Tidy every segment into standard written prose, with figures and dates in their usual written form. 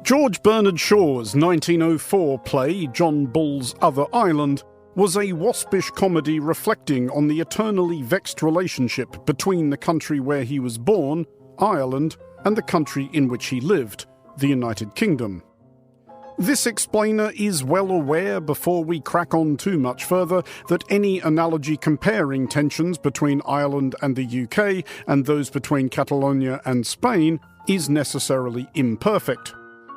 George Bernard Shaw's 1904 play, John Bull's Other Island, was a waspish comedy reflecting on the eternally vexed relationship between the country where he was born, Ireland, and the country in which he lived, the United Kingdom. This explainer is well aware, before we crack on too much further, that any analogy comparing tensions between Ireland and the UK and those between Catalonia and Spain is necessarily imperfect.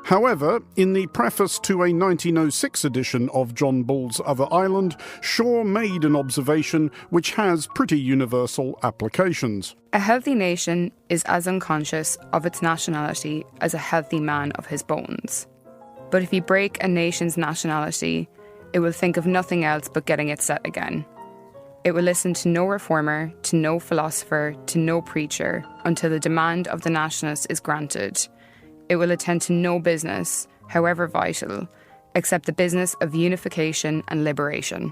However, in the preface to a 1906 edition of John Bull's Other Island, Shaw made an observation which has pretty universal applications. A healthy nation is as unconscious of its nationality as a healthy man of his bones. But if you break a nation's nationality, it will think of nothing else but getting it set again. It will listen to no reformer, to no philosopher, to no preacher, until the demand of the nationalist is granted. It will attend to no business, however vital, except the business of unification and liberation.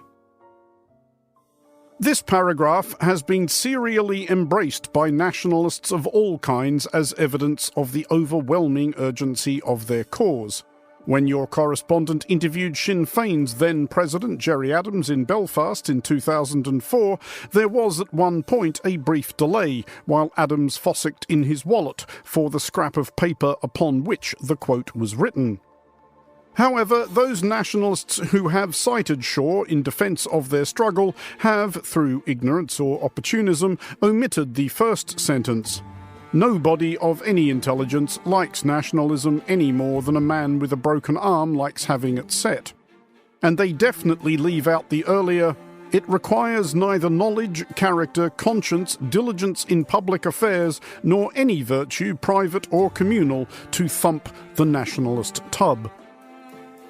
This paragraph has been serially embraced by nationalists of all kinds as evidence of the overwhelming urgency of their cause. When your correspondent interviewed Sinn Féin's then President Gerry Adams in Belfast in 2004, there was at one point a brief delay while Adams fossicked in his wallet for the scrap of paper upon which the quote was written. However, those nationalists who have cited Shaw in defence of their struggle have, through ignorance or opportunism, omitted the first sentence. Nobody of any intelligence likes nationalism any more than a man with a broken arm likes having it set. And they definitely leave out the earlier, it requires neither knowledge, character, conscience, diligence in public affairs, nor any virtue, private or communal, to thump the nationalist tub.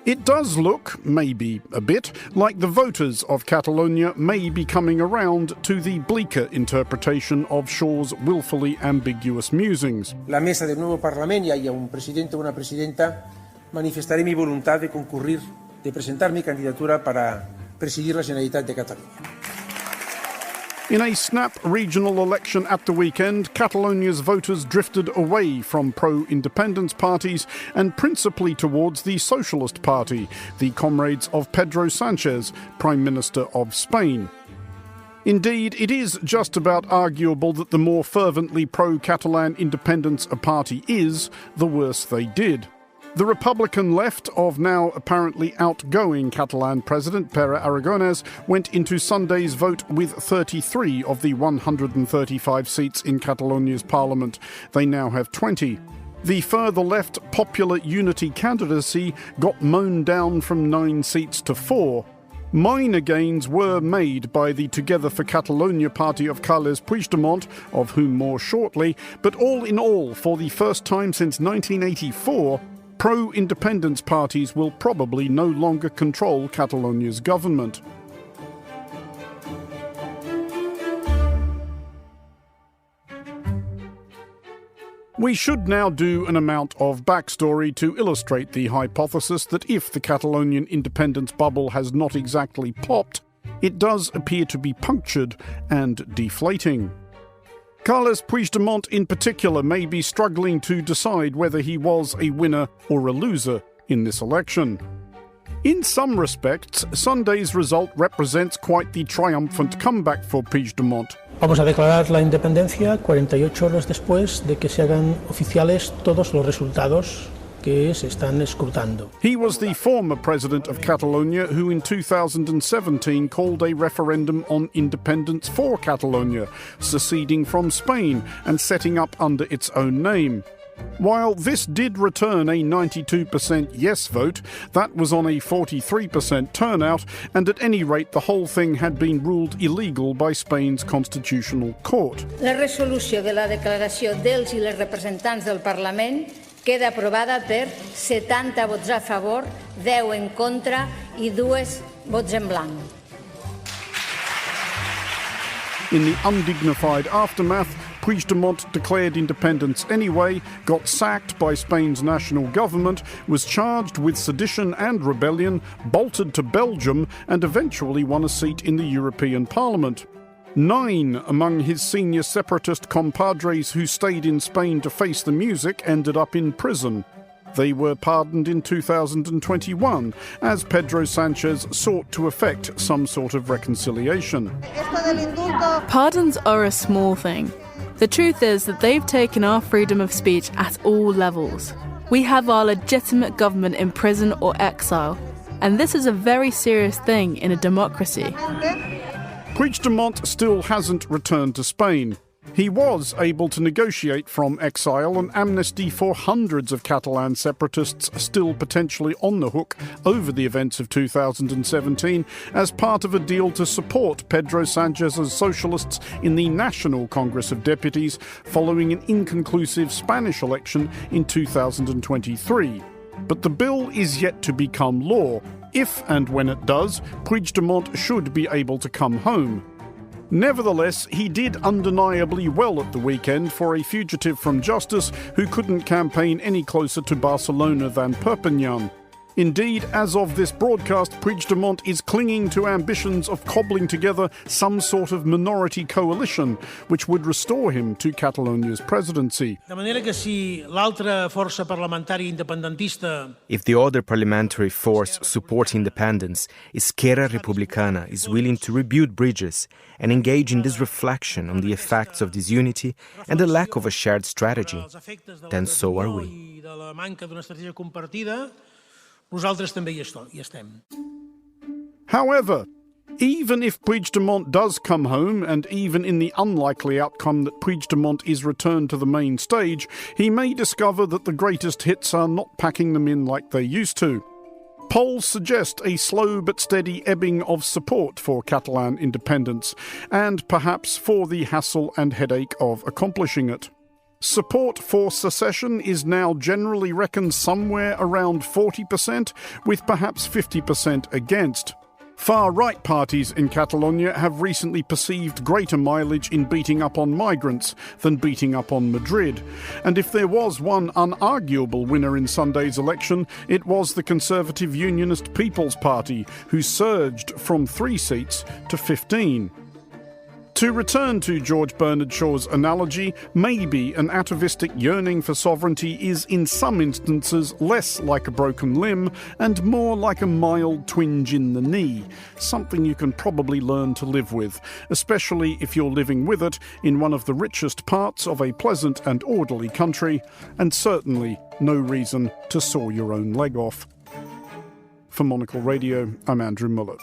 It does look, maybe a bit, like the voters of Catalonia may be coming around to the bleaker interpretation of Shaw's willfully ambiguous musings. La mesa del nuevo Parlamento y a un presidente o una presidenta manifestaré mi voluntad de concurrir, de presentar mi candidatura para presidir la Generalitat de Catalunya. In a snap regional election at the weekend, Catalonia's voters drifted away from pro-independence parties and principally towards the Socialist Party, the comrades of Pedro Sánchez, Prime Minister of Spain. Indeed, it is just about arguable that the more fervently pro-Catalan independence a party is, the worse they did. The Republican left of now apparently outgoing Catalan President Pere Aragonès went into Sunday's vote with 33 of the 135 seats in Catalonia's parliament. They now have 20. The further left Popular Unity candidacy got mown down from 9 seats to 4. Minor gains were made by the Together for Catalonia party of Carles Puigdemont, of whom more shortly, but all in all, for the first time since 1984, pro-independence parties will probably no longer control Catalonia's government. We should now do an amount of backstory to illustrate the hypothesis that if the Catalonian independence bubble has not exactly popped, it does appear to be punctured and deflating. Carles Puigdemont in particular may be struggling to decide whether he was a winner or a loser in this election. In some respects, Sunday's result represents quite the triumphant comeback for Puigdemont. Vamos a declarar la independencia 48 horas después de que se hagan oficiales todos los resultados que se están escrutando. He was the former president of Catalonia who in 2017 called a referendum on independence for Catalonia, seceding from Spain and setting up under its own name. While this did return a 92% yes vote, that was on a 43% turnout, and at any rate the whole thing had been ruled illegal by Spain's constitutional court. La resolució de la declaració dels i les representants del Parlament queda aprovada per 70 vots a favor, 10 en contra i 2 vots en blanc. In the undignified aftermath, Puigdemont declared independence anyway, got sacked by Spain's national government, was charged with sedition and rebellion, bolted to Belgium, and eventually won a seat in the European Parliament. 9 among his senior separatist compadres who stayed in Spain to face the music ended up in prison. They were pardoned in 2021 as Pedro Sanchez sought to effect some sort of reconciliation. Pardons are a small thing. The truth is that they've taken our freedom of speech at all levels. We have our legitimate government in prison or exile, and this is a very serious thing in a democracy. Puigdemont still hasn't returned to Spain. He was able to negotiate from exile an amnesty for hundreds of Catalan separatists still potentially on the hook over the events of 2017 as part of a deal to support Pedro Sanchez's socialists in the National Congress of Deputies following an inconclusive Spanish election in 2023. But the bill is yet to become law. If and when it does, Puigdemont should be able to come home. Nevertheless, he did undeniably well at the weekend for a fugitive from justice who couldn't campaign any closer to Barcelona than Perpignan. Indeed, as of this broadcast, Puigdemont is clinging to ambitions of cobbling together some sort of minority coalition which would restore him to Catalonia's presidency. De manera que si l'altra força parlamentària independentista... If the other parliamentary force supporting independence, Esquerra Republicana, is willing to rebuild bridges and engage in this reflection on the effects of disunity and the lack of a shared strategy, then so are we. Nosaltres també hi estem. However, even if Puigdemont does come home, and even in the unlikely outcome that Puigdemont is returned to the main stage, he may discover that the greatest hits are not packing them in like they used to. Polls suggest a slow but steady ebbing of support for Catalan independence, and perhaps for the hassle and headache of accomplishing it. Support for secession is now generally reckoned somewhere around 40%, with perhaps 50% against. Far-right parties in Catalonia have recently perceived greater mileage in beating up on migrants than beating up on Madrid. And if there was one unarguable winner in Sunday's election, it was the Conservative Unionist People's Party, who surged from 3 seats to 15. To return to George Bernard Shaw's analogy, maybe an atavistic yearning for sovereignty is in some instances less like a broken limb and more like a mild twinge in the knee, something you can probably learn to live with, especially if you're living with it in one of the richest parts of a pleasant and orderly country, and certainly no reason to saw your own leg off. For Monocle Radio, I'm Andrew Mueller.